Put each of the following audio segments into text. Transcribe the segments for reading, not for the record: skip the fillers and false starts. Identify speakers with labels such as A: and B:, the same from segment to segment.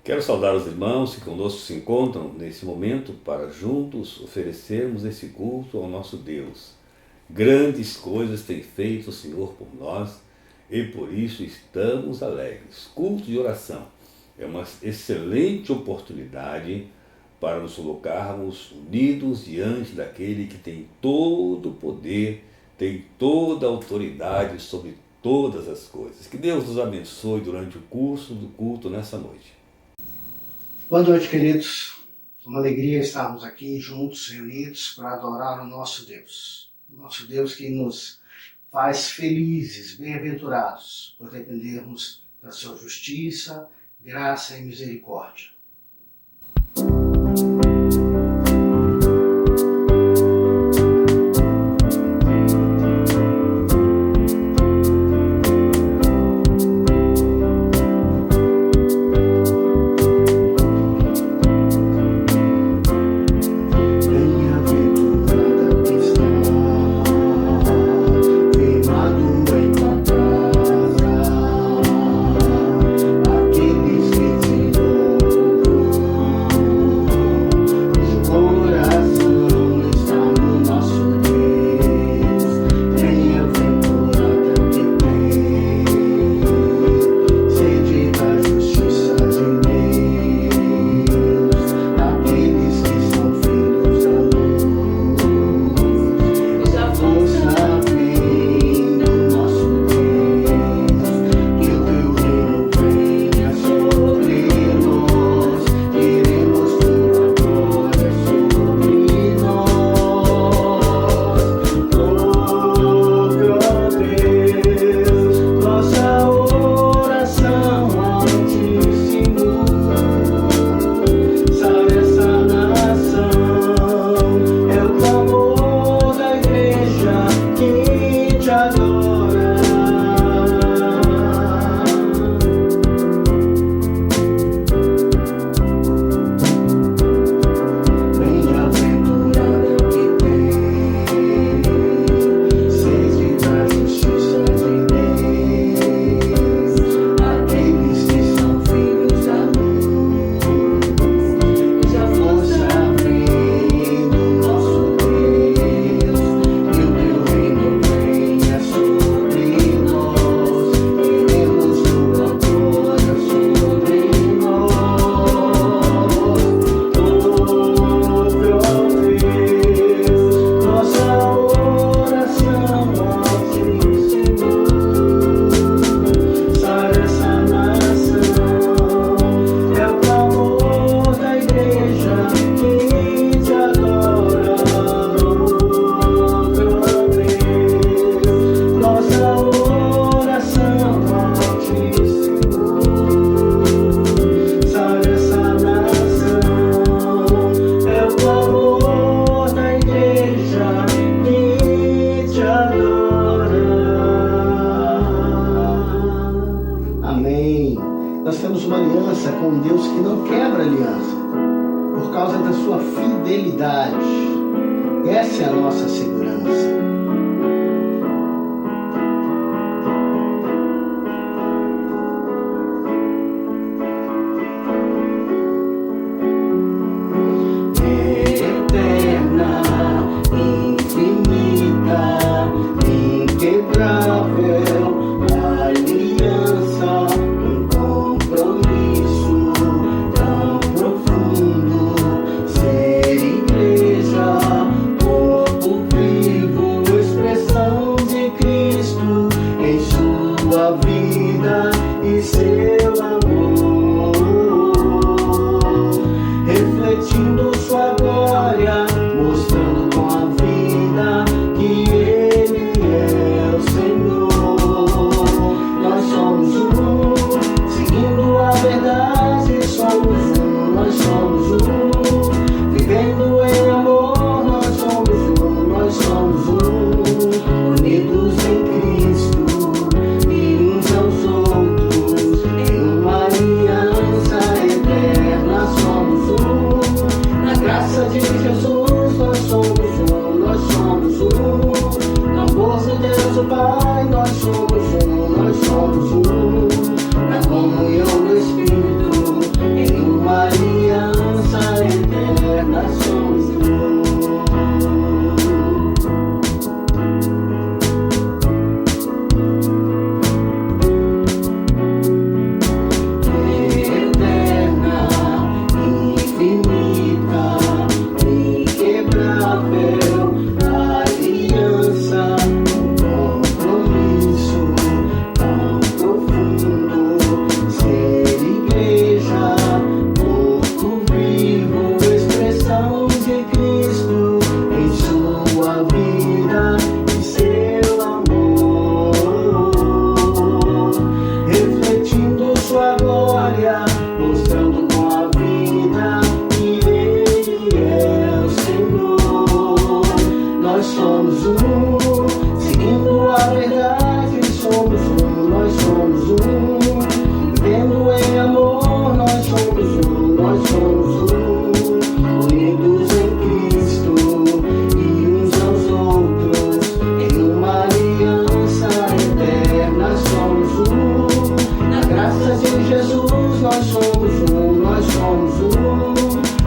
A: Quero saudar os irmãos que conosco se encontram nesse momento para juntos oferecermos esse culto ao nosso Deus. Grandes coisas tem feito o Senhor por nós e por isso estamos alegres. Culto de oração é uma excelente oportunidade para nos colocarmos unidos diante daquele que tem todo o poder, tem toda a autoridade sobre todas as coisas. Que Deus nos abençoe durante o curso do culto nessa noite.
B: Boa noite, queridos. Uma alegria estarmos aqui juntos, reunidos, para adorar o nosso Deus. O nosso Deus que nos faz felizes, bem-aventurados, por dependermos da sua justiça, graça e misericórdia.
C: Ser igreja, corpo vivo.
B: mostrando com a vida que Ele é o Senhor. Nós somos um, seguindo a verdade, somos um, nós somos um, vivendo em amor, nós somos um, nós somos um, unidos em Cristo e uns aos outros, em uma aliança eterna somos um, na graça de Jesus nós somos um, nós somos um,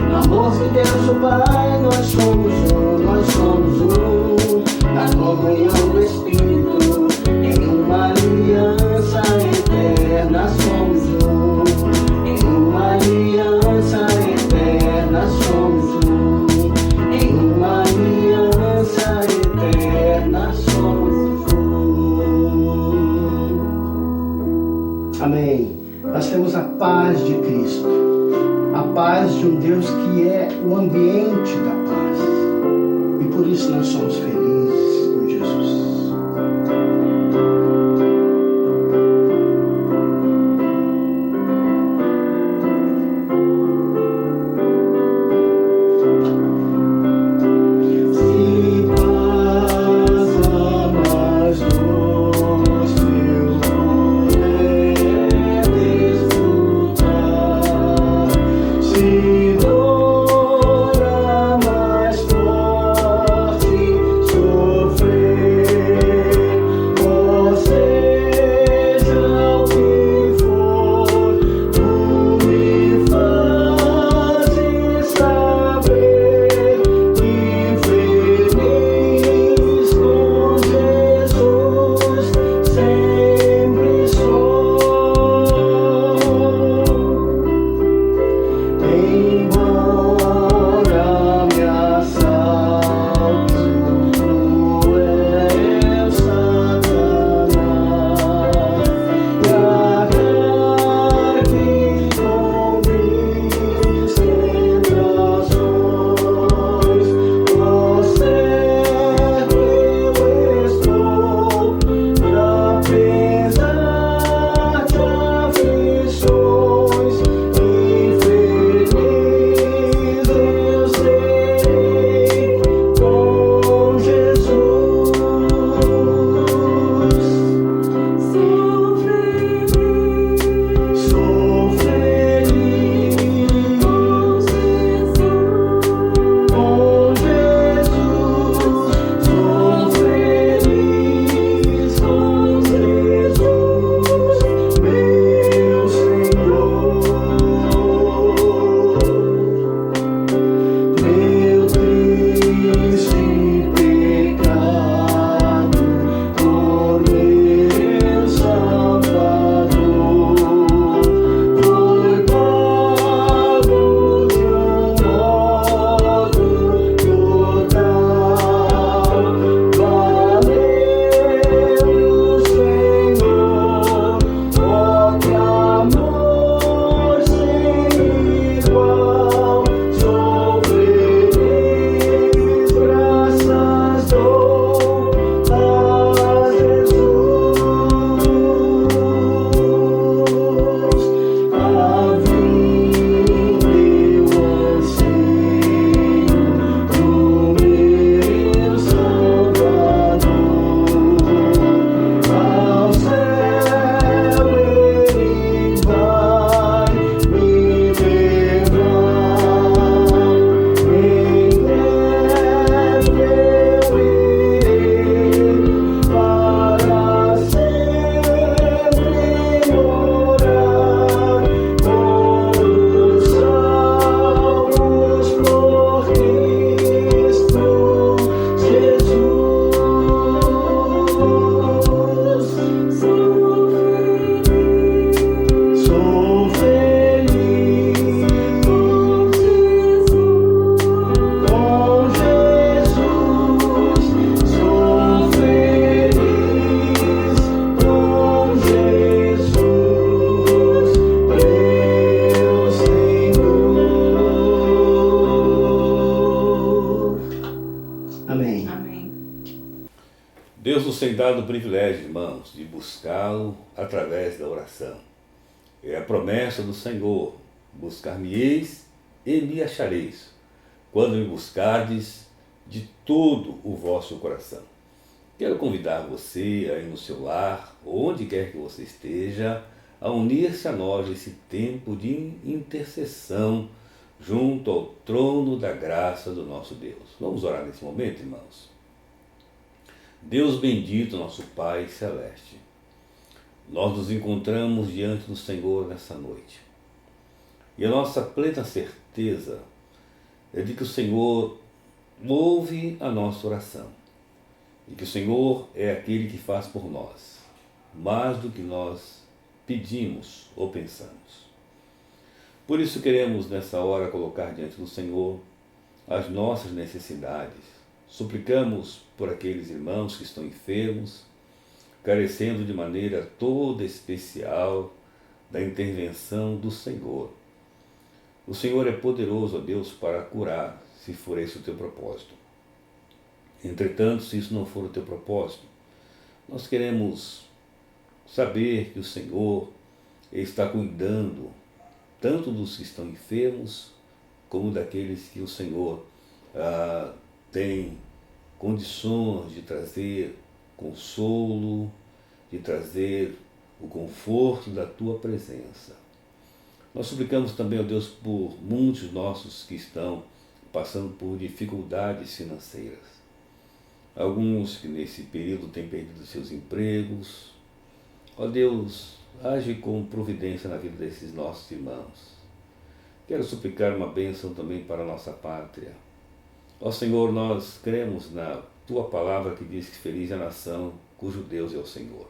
B: no amor de Deus o Pai nós somos um, nós somos um, na comunhão do Espírito, em uma aliança eterna somos um, em uma aliança eterna somos um, em uma aliança eterna somos um. Amém. Nós temos a paz de Cristo, a paz de um Deus que é o ambiente da paz. E por isso nós somos felizes com Jesus.
A: Deus nos tem dado o privilégio, irmãos, de buscá-lo através da oração. É a promessa do Senhor. Buscar-me-eis e me achareis, quando me buscardes de todo o vosso coração. Quero convidar você aí no seu lar, onde quer que você esteja, a unir-se a nós nesse tempo de intercessão junto ao trono da graça do nosso Deus. Vamos orar nesse momento, irmãos? Deus bendito, nosso Pai celeste, nós nos encontramos diante do Senhor nessa noite. E a nossa plena certeza é de que o Senhor ouve a nossa oração. E que o Senhor é aquele que faz por nós, mais do que nós pedimos ou pensamos. Por isso queremos nessa hora colocar diante do Senhor as nossas necessidades. Suplicamos por aqueles irmãos que estão enfermos, carecendo de maneira toda especial da intervenção do Senhor. O Senhor é poderoso, ó Deus, para curar, se for esse o teu propósito. Entretanto, se isso não for o teu propósito, nós queremos saber que o Senhor está cuidando tanto dos que estão enfermos, como daqueles que o Senhor tem condições de trazer consolo, de trazer o conforto da tua presença. Nós suplicamos também, ó Deus, por muitos nossos que estão passando por dificuldades financeiras. Alguns que nesse período têm perdido seus empregos. Ó Deus, age com providência na vida desses nossos irmãos. Quero suplicar uma bênção também para a nossa pátria. Ó Senhor, nós cremos na tua palavra que diz que feliz é a nação cujo Deus é o Senhor.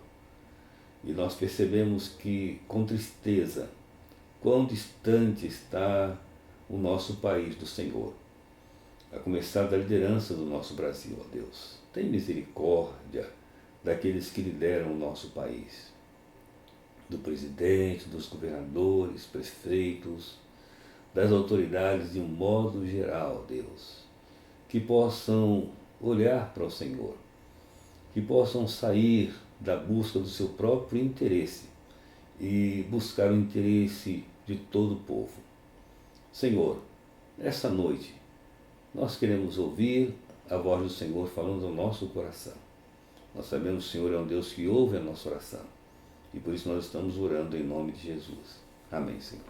A: E nós percebemos que, com tristeza, quão distante está o nosso país do Senhor. A começar da liderança do nosso Brasil, ó Deus. Tem misericórdia daqueles que lideram o nosso país. Do presidente, dos governadores, prefeitos, das autoridades de um modo geral, Deus. Que possam olhar para o Senhor. Que possam sair da busca do seu próprio interesse e buscar o interesse de todo o povo. Senhor, essa noite, nós queremos ouvir a voz do Senhor falando ao nosso coração. Nós sabemos que o Senhor é um Deus que ouve a nossa oração. E por isso nós estamos orando em nome de Jesus. Amém, Senhor.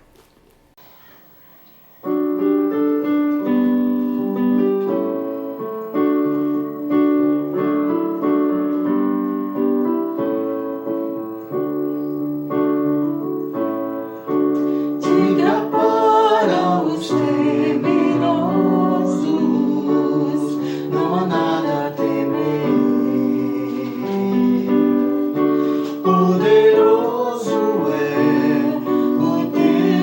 C: Diga para os temerosos, não há nada a temer. Poderoso é o Deus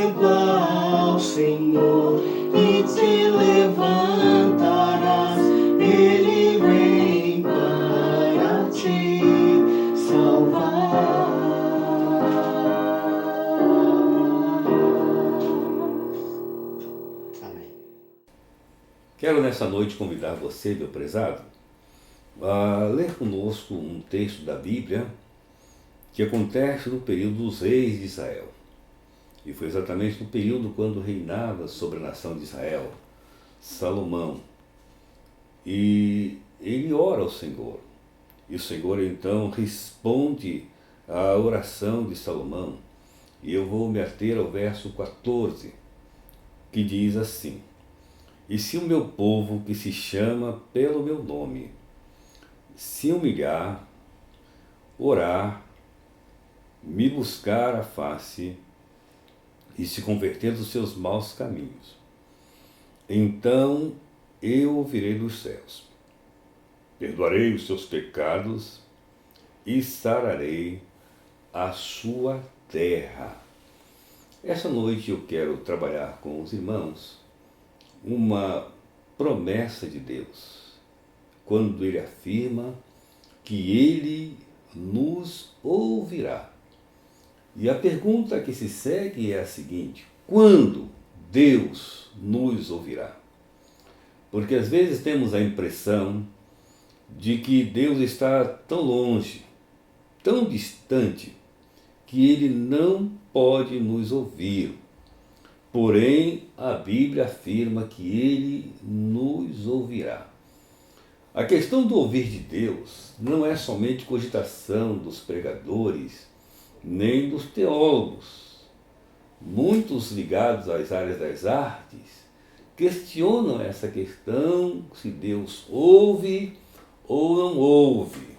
C: igual, Senhor, e te levantarás. Ele vem para te salvar. Amém.
A: Quero nessa noite convidar você, meu prezado, a ler conosco um texto da Bíblia que acontece no período dos reis de Israel. E foi exatamente no período quando reinava sobre a nação de Israel Salomão. E ele ora ao Senhor. E o Senhor então responde à oração de Salomão. E eu vou me ater ao verso 14, que diz assim: E se o meu povo, que se chama pelo meu nome, se humilhar, orar, me buscar a face e se converter dos seus maus caminhos, então eu ouvirei dos céus, perdoarei os seus pecados e sararei a sua terra. Essa noite eu quero trabalhar com os irmãos uma promessa de Deus, quando Ele afirma que Ele nos ouvirá. E a pergunta que se segue é a seguinte: quando Deus nos ouvirá? Porque às vezes temos a impressão de que Deus está tão longe, tão distante, que Ele não pode nos ouvir. Porém, a Bíblia afirma que Ele nos ouvirá. A questão do ouvir de Deus não é somente cogitação dos pregadores, nem dos teólogos. Muitos ligados às áreas das artes questionam essa questão, se Deus ouve ou não ouve.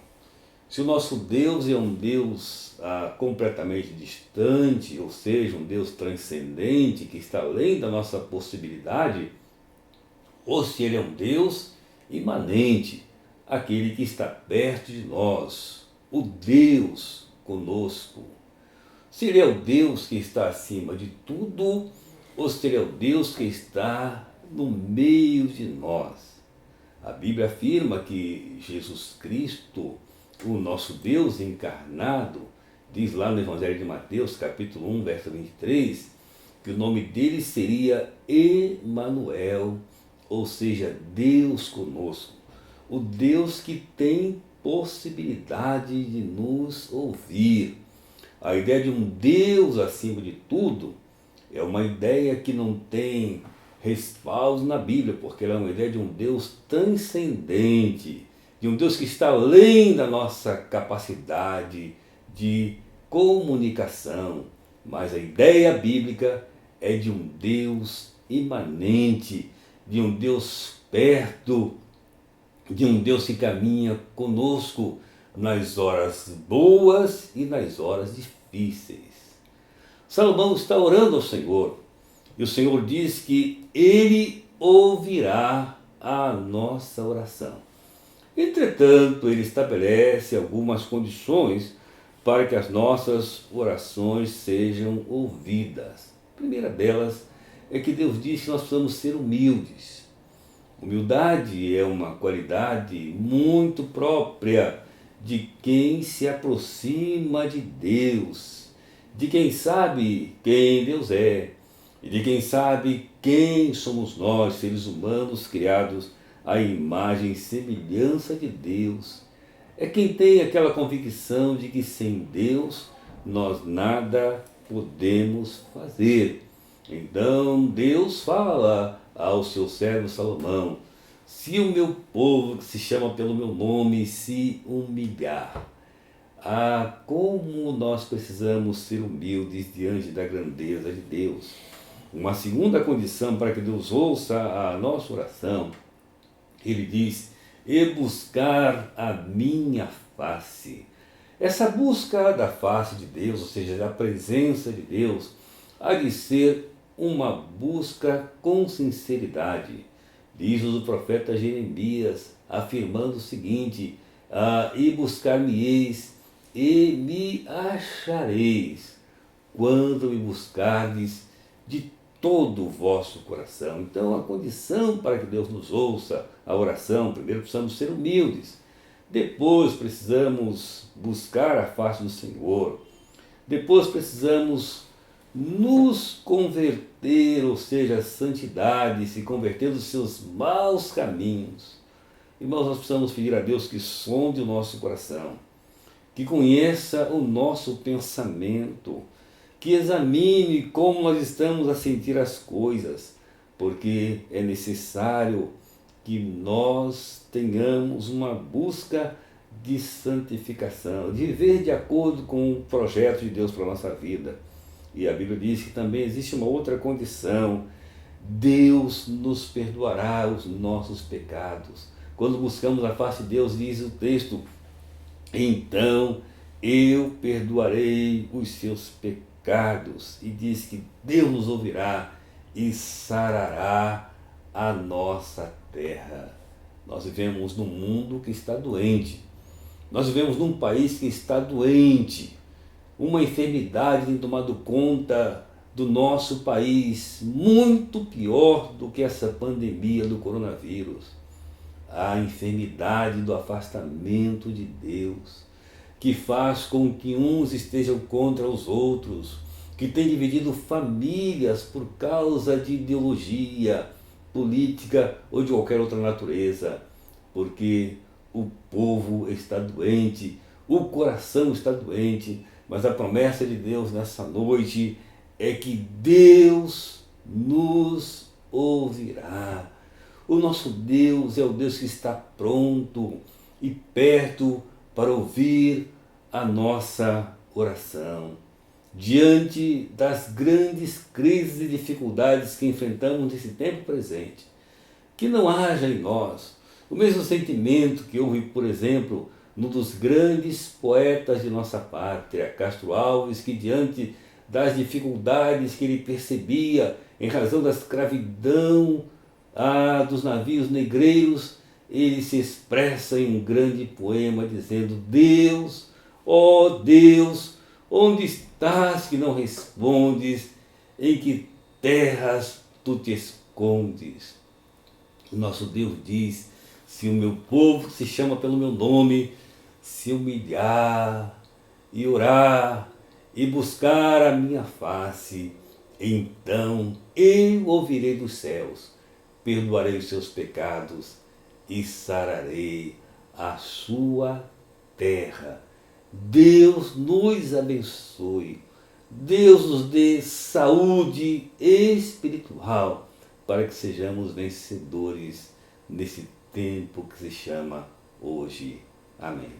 A: Se o nosso Deus é um Deus completamente distante, ou seja, um Deus transcendente, que está além da nossa possibilidade, ou se Ele é um Deus imanente, aquele que está perto de nós, o Deus conosco. Se Ele é o Deus que está acima de tudo, ou se Ele é o Deus que está no meio de nós. A Bíblia afirma que Jesus Cristo, o nosso Deus encarnado, diz lá no Evangelho de Mateus, capítulo 1, verso 23, que o nome dele seria Emanuel, ou seja, Deus conosco. O Deus que tem possibilidade de nos ouvir. A ideia de um Deus acima de tudo é uma ideia que não tem respaldo na Bíblia, porque ela é uma ideia de um Deus transcendente, de um Deus que está além da nossa capacidade de comunicação. Mas a ideia bíblica é de um Deus imanente, de um Deus perto, de um Deus que caminha conosco nas horas boas e nas horas difíceis. Salomão está orando ao Senhor, e o Senhor diz que Ele ouvirá a nossa oração. Entretanto, Ele estabelece algumas condições para que as nossas orações sejam ouvidas. A primeira delas é que Deus diz que nós precisamos ser humildes. Humildade é uma qualidade muito própria de quem se aproxima de Deus, de quem sabe quem Deus é, e de quem sabe quem somos nós, seres humanos criados à imagem e semelhança de Deus. É quem tem aquela convicção de que sem Deus nós nada podemos fazer. Então Deus fala ao seu servo Salomão: se o meu povo, que se chama pelo meu nome, se humilhar. Como nós precisamos ser humildes diante da grandeza de Deus. Uma segunda condição para que Deus ouça a nossa oração, Ele diz: e buscar a minha face. Essa busca da face de Deus, ou seja, da presença de Deus, há de ser uma busca com sinceridade. Diz-nos o profeta Jeremias, afirmando o seguinte: e buscar-me-eis e me achareis, quando me buscardes de todo o vosso coração. Então, a condição para que Deus nos ouça a oração, primeiro precisamos ser humildes, depois precisamos buscar a face do Senhor, depois precisamos nos converter, ou seja, a santidade, se converter dos seus maus caminhos. Irmãos, nós precisamos pedir a Deus que sonde o nosso coração, que conheça o nosso pensamento, que examine como nós estamos a sentir as coisas, porque é necessário que nós tenhamos uma busca de santificação, de viver de acordo com o projeto de Deus para a nossa vida. E a Bíblia diz que também existe uma outra condição: Deus nos perdoará os nossos pecados. Quando buscamos a face de Deus, diz o texto, então eu perdoarei os seus pecados. E diz que Deus nos ouvirá e sarará a nossa terra. Nós vivemos num mundo que está doente. Nós vivemos num país que está doente. Uma enfermidade tem tomado conta do nosso país, muito pior do que essa pandemia do coronavírus. A enfermidade do afastamento de Deus, que faz com que uns estejam contra os outros, que tem dividido famílias por causa de ideologia, política ou de qualquer outra natureza, porque o povo está doente, o coração está doente, mas a promessa de Deus nessa noite é que Deus nos ouvirá. O nosso Deus é o Deus que está pronto e perto para ouvir a nossa oração. Diante das grandes crises e dificuldades que enfrentamos nesse tempo presente, que não haja em nós o mesmo sentimento que houve, por exemplo, num dos grandes poetas de nossa pátria, Castro Alves, que diante das dificuldades que ele percebia em razão da escravidão dos navios negreiros, ele se expressa em um grande poema dizendo: Deus, ó Deus, onde estás que não respondes? Em que terras tu te escondes? O nosso Deus diz: se o meu povo que se chama pelo meu nome se humilhar e orar e buscar a minha face, então eu ouvirei dos céus, perdoarei os seus pecados e sararei a sua terra. Deus nos abençoe, Deus nos dê saúde espiritual para que sejamos vencedores nesse tempo que se chama hoje. Amém.